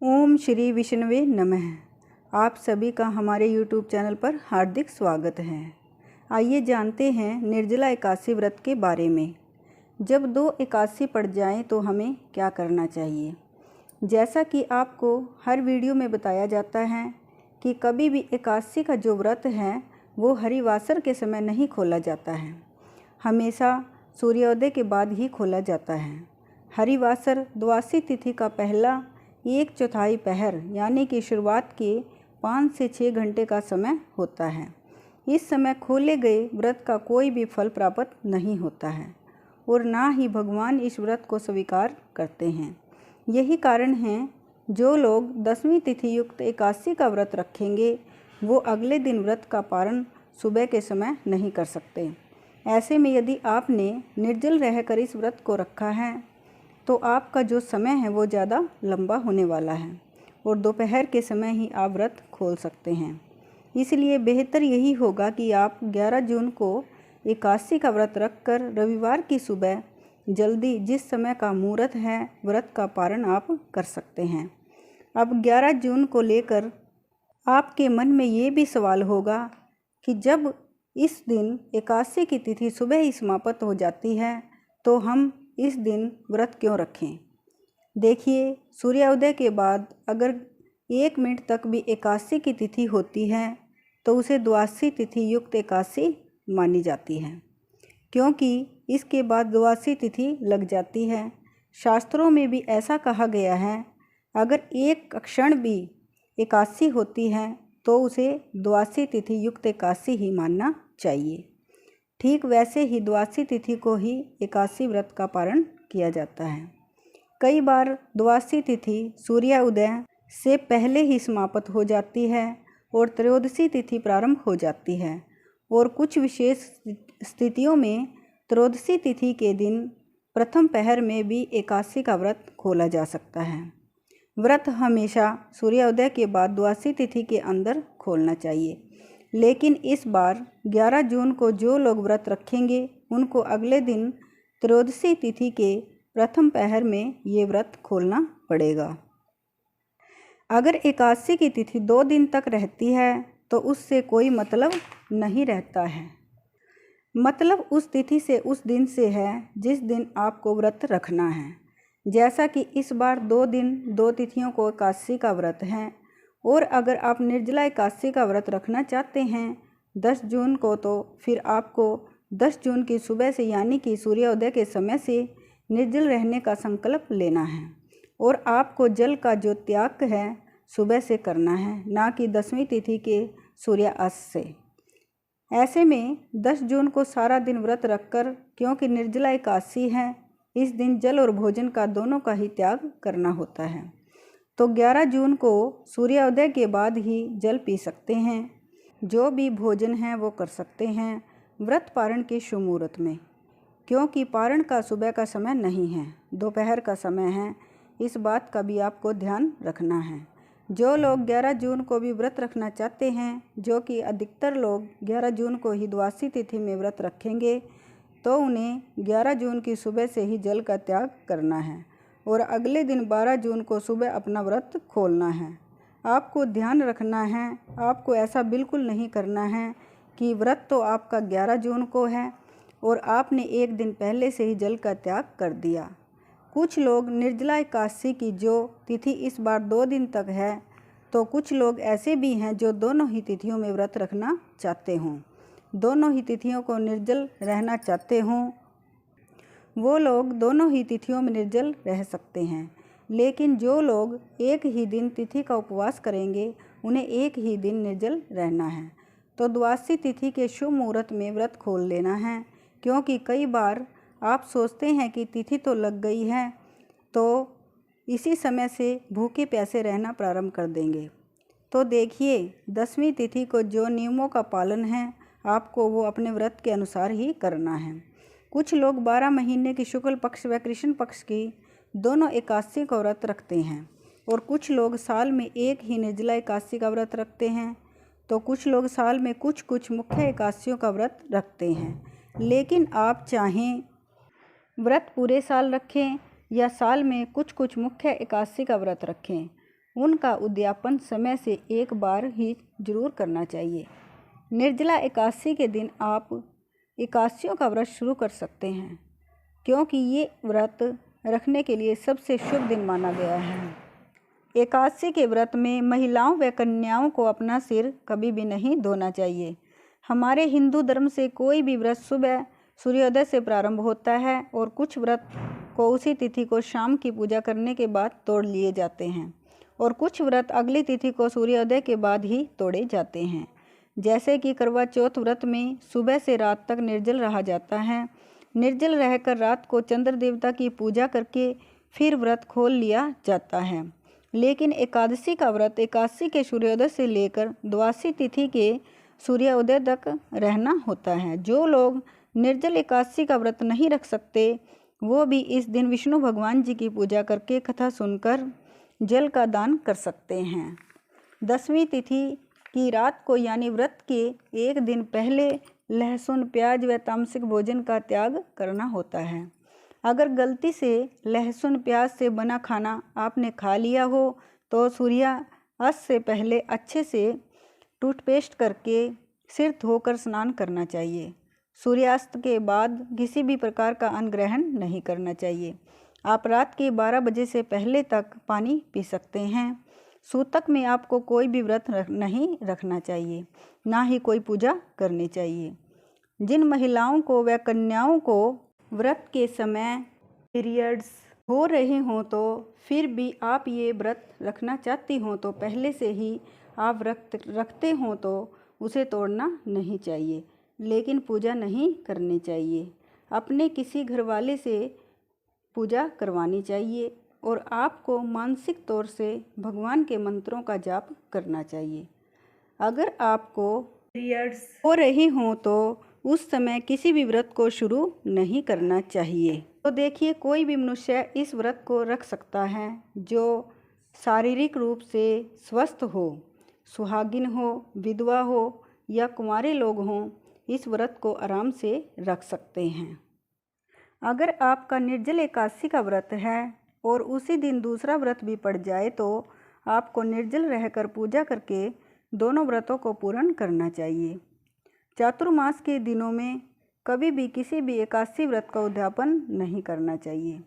ओम श्री विष्णुवे नमः। आप सभी का हमारे YouTube चैनल पर हार्दिक स्वागत है। आइए जानते हैं निर्जला एकादशी व्रत के बारे में। जब 2 एकादशी पड़ जाएं तो हमें क्या करना चाहिए। जैसा कि आपको हर वीडियो में बताया जाता है कि कभी भी एकादशी का जो व्रत है वो हरिवासर के समय नहीं खोला जाता है, हमेशा सूर्योदय के बाद ही खोला जाता है। हरिवासर द्वादशी तिथि का पहला 1/4 पहर यानी कि शुरुआत के 5 से 6 घंटे का समय होता है। इस समय खोले गए व्रत का कोई भी फल प्राप्त नहीं होता है और ना ही भगवान इस व्रत को स्वीकार करते हैं। यही कारण है जो लोग 10वीं तिथि युक्त एकादशी का व्रत रखेंगे वो अगले दिन व्रत का पारण सुबह के समय नहीं कर सकते। ऐसे में यदि आपने निर्जल रहकर इस व्रत को रखा है तो आपका जो समय है वो ज़्यादा लंबा होने वाला है और दोपहर के समय ही आप व्रत खोल सकते हैं। इसलिए बेहतर यही होगा कि आप 11 जून को एकादशी का व्रत रखकर रविवार की सुबह जल्दी जिस समय का मुहूर्त है व्रत का पारण आप कर सकते हैं। अब 11 जून को लेकर आपके मन में ये भी सवाल होगा कि जब इस दिन एकादशी की तिथि सुबह ही समाप्त हो जाती है तो हम इस दिन व्रत क्यों रखें। देखिए, सूर्योदय के बाद अगर 1 मिनट तक भी एकादशी की तिथि होती है तो उसे द्वादशी तिथि युक्त एकादशी मानी जाती है, क्योंकि इसके बाद द्वादशी तिथि लग जाती है। शास्त्रों में भी ऐसा कहा गया है, अगर एक क्षण भी एकादशी होती है तो उसे द्वादशी तिथि युक्त एकादशी ही मानना चाहिए। ठीक वैसे ही द्वादशी तिथि को ही एकादशी व्रत का पारण किया जाता है। कई बार द्वादशी तिथि सूर्योदय से पहले ही समाप्त हो जाती है और त्रयोदशी तिथि प्रारंभ हो जाती है और कुछ विशेष स्थितियों में त्रयोदशी तिथि के दिन प्रथम पहर में भी एकादशी का व्रत खोला जा सकता है। व्रत हमेशा सूर्योदय के बाद द्वादशी तिथि के अंदर खोलना चाहिए, लेकिन इस बार 11 जून को जो लोग व्रत रखेंगे उनको अगले दिन त्रयोदशी तिथि के प्रथम पहर में ये व्रत खोलना पड़ेगा। अगर एकादशी की तिथि 2 दिन तक रहती है तो उससे कोई मतलब नहीं रहता है। मतलब उस तिथि से उस दिन से है जिस दिन आपको व्रत रखना है। जैसा कि इस बार 2 दिन 2 तिथियों को एकादशी का व्रत है और अगर आप निर्जला एकादशी का व्रत रखना चाहते हैं 10 जून को तो फिर आपको 10 जून की सुबह से यानी कि सूर्योदय के समय से निर्जल रहने का संकल्प लेना है और आपको जल का जो त्याग है सुबह से करना है, ना कि 10वीं तिथि के सूर्यास्त से। ऐसे में 10 जून को सारा दिन व्रत रखकर, क्योंकि निर्जला एकादशी है, इस दिन जल और भोजन का दोनों का ही त्याग करना होता है, तो 11 जून को सूर्योदय के बाद ही जल पी सकते हैं। जो भी भोजन है वो कर सकते हैं व्रत पारण के शुभ मुहूर्त में, क्योंकि पारण का सुबह का समय नहीं है, दोपहर का समय है। इस बात का भी आपको ध्यान रखना है। जो लोग 11 जून को भी व्रत रखना चाहते हैं, जो कि अधिकतर लोग 11 जून को ही द्वादशी तिथि में व्रत रखेंगे, तो उन्हें 11 जून की सुबह से ही जल का त्याग करना है और अगले दिन 12 जून को सुबह अपना व्रत खोलना है। आपको ध्यान रखना है, आपको ऐसा बिल्कुल नहीं करना है कि व्रत तो आपका 11 जून को है और आपने 1 दिन पहले से ही जल का त्याग कर दिया। कुछ लोग निर्जला एकादशी की जो तिथि इस बार 2 दिन तक है, तो कुछ लोग ऐसे भी हैं जो दोनों ही तिथियों में व्रत रखना चाहते हों, दोनों ही तिथियों को निर्जल रहना चाहते हों, वो लोग दोनों ही तिथियों में निर्जल रह सकते हैं। लेकिन जो लोग एक ही दिन तिथि का उपवास करेंगे उन्हें एक ही दिन निर्जल रहना है, तो द्वादशी तिथि के शुभ मुहूर्त में व्रत खोल लेना है। क्योंकि कई बार आप सोचते हैं कि तिथि तो लग गई है तो इसी समय से भूखे प्यासे रहना प्रारंभ कर देंगे। तो देखिए, 10वीं तिथि को जो नियमों का पालन है आपको वो अपने व्रत के अनुसार ही करना है। कुछ लोग 12 महीने की शुक्ल पक्ष व कृष्ण पक्ष की दोनों एकादशी का व्रत रखते हैं और कुछ लोग साल में एक ही निर्जला एकादशी का व्रत रखते हैं, तो कुछ लोग साल में कुछ मुख्य एकादशियों का व्रत रखते हैं। लेकिन आप चाहें व्रत पूरे साल रखें या साल में कुछ मुख्य एकादशी का व्रत रखें, उनका उद्यापन समय से एक बार ही जरूर करना चाहिए। निर्जला एकादशी के दिन आप एकादशियों का व्रत शुरू कर सकते हैं, क्योंकि ये व्रत रखने के लिए सबसे शुभ दिन माना गया है। एकादशी के व्रत में महिलाओं व कन्याओं को अपना सिर कभी भी नहीं धोना चाहिए। हमारे हिंदू धर्म से कोई भी व्रत सुबह सूर्योदय से प्रारंभ होता है और कुछ व्रत को उसी तिथि को शाम की पूजा करने के बाद तोड़ लिए जाते हैं और कुछ व्रत अगली तिथि को सूर्योदय के बाद ही तोड़े जाते हैं। जैसे कि करवा चौथ व्रत में सुबह से रात तक निर्जल रहा जाता है। निर्जल रहकर रात को चंद्र देवता की पूजा करके फिर व्रत खोल लिया जाता है। लेकिन एकादशी का व्रत एकादशी के सूर्योदय से लेकर द्वादशी तिथि के सूर्योदय तक रहना होता है। जो लोग निर्जल एकादशी का व्रत नहीं रख सकते वो भी इस दिन विष्णु भगवान जी की पूजा करके कथा सुनकर जल का दान कर सकते हैं। दसवीं तिथि की रात को यानी व्रत के एक दिन पहले लहसुन, प्याज व तामसिक भोजन का त्याग करना होता है। अगर गलती से लहसुन प्याज से बना खाना आपने खा लिया हो तो सूर्यास्त से पहले अच्छे से टूथपेस्ट करके सिर धोकर स्नान करना चाहिए। सूर्यास्त के बाद किसी भी प्रकार का अन्न ग्रहण नहीं करना चाहिए। आप रात के 12 बजे से पहले तक पानी पी सकते हैं। सूतक में आपको कोई भी व्रत नहीं रखना चाहिए, ना ही कोई पूजा करनी चाहिए। जिन महिलाओं को व कन्याओं को व्रत के समय पीरियड्स हो रहे हों तो फिर भी आप ये व्रत रखना चाहती हों तो पहले से ही आप व्रत रखते हों तो उसे तोड़ना नहीं चाहिए, लेकिन पूजा नहीं करनी चाहिए। अपने किसी घरवाले से पूजा करवानी चाहिए और आपको मानसिक तौर से भगवान के मंत्रों का जाप करना चाहिए। अगर आपको पीरियड्स हो रही हों तो उस समय किसी भी व्रत को शुरू नहीं करना चाहिए। तो देखिए, कोई भी मनुष्य इस व्रत को रख सकता है जो शारीरिक रूप से स्वस्थ हो, सुहागिन हो, विधवा हो या कुंवारे लोग हों, इस व्रत को आराम से रख सकते हैं। अगर आपका निर्जल एकादशी का व्रत है और उसी दिन दूसरा व्रत भी पड़ जाए तो आपको निर्जल रहकर पूजा करके दोनों व्रतों को पूर्ण करना चाहिए। चातुर्मास के दिनों में कभी भी किसी भी एकादशी व्रत का उद्यापन नहीं करना चाहिए।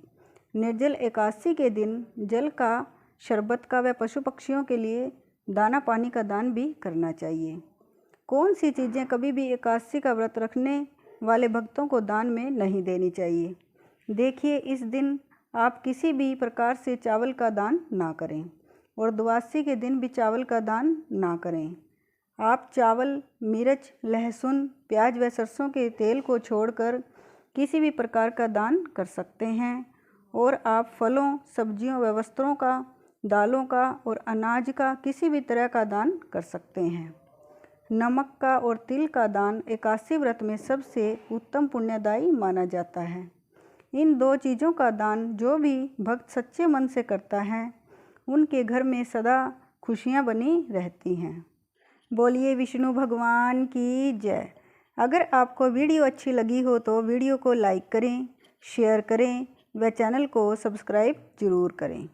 निर्जल एकादशी के दिन जल का, शरबत का व पशु पक्षियों के लिए दाना पानी का दान भी करना चाहिए। कौन सी चीज़ें कभी भी एकादशी का व्रत रखने वाले भक्तों को दान में नहीं देनी चाहिए? देखिए, इस दिन आप किसी भी प्रकार से चावल का दान ना करें और द्वादशी के दिन भी चावल का दान ना करें। आप चावल, मिर्च, लहसुन, प्याज व सरसों के तेल को छोड़कर किसी भी प्रकार का दान कर सकते हैं और आप फलों, सब्जियों व वस्त्रों का, दालों का और अनाज का किसी भी तरह का दान कर सकते हैं। नमक का और तिल का दान एकादशी व्रत में सबसे उत्तम पुण्यदायी माना जाता है। इन दो चीज़ों का दान जो भी भक्त सच्चे मन से करता है उनके घर में सदा खुशियाँ बनी रहती हैं। बोलिए विष्णु भगवान की जय। अगर आपको वीडियो अच्छी लगी हो तो वीडियो को लाइक करें, शेयर करें व चैनल को सब्सक्राइब जरूर करें।